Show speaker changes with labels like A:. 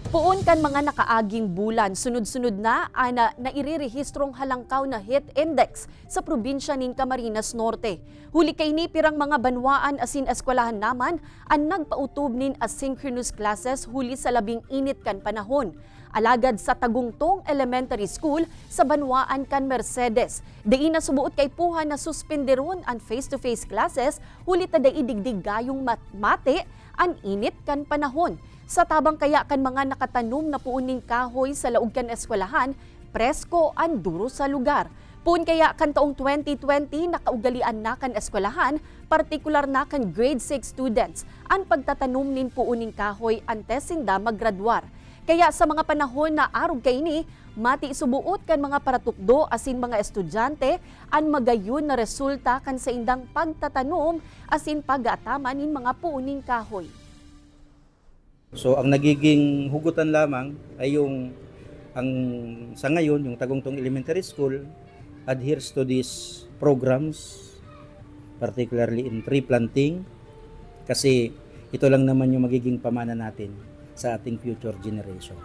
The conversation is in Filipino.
A: Puon kan mga nakaaging bulan, sunod-sunod na ana nairirehistrong halangkaw na heat index sa probinsya nin Camarines Norte. Huli kay ni pirang mga banwaan asin eskwelahan naman ang nagpautob nin asynchronous classes huli sa labing init kan panahon. Alagad sa Tagungtong Elementary School sa Banwaan kan Mercedes. Dai na subuot kay puha na suspenderon ang face-to-face classes huli ta dai digdig gayong mate ang init kan panahon. Sa tabang kaya kan mga nakatanom na puuning kahoy sa laog kan eskwelahan, presko ang duro sa lugar. Puun kaya kan taong 2020 nakaugalian na kan eskwelahan, partikular na kan grade 6 students, ang pagtatanom nin puuning kahoy antes sinda maggraduar. Kaya sa mga panahon na arog kay ini, mati subuot kan mga paratukdo asin mga estudyante ang magayon na resulta kan sa indang pagtatanom asin pag-aataman nin mga puuning kahoy.
B: So ang nagiging hugutan lamang ay sa ngayon yung Tagungtong Elementary School adheres to these programs, particularly in tree planting, kasi ito lang naman yung magiging pamana natin sa ating future generation.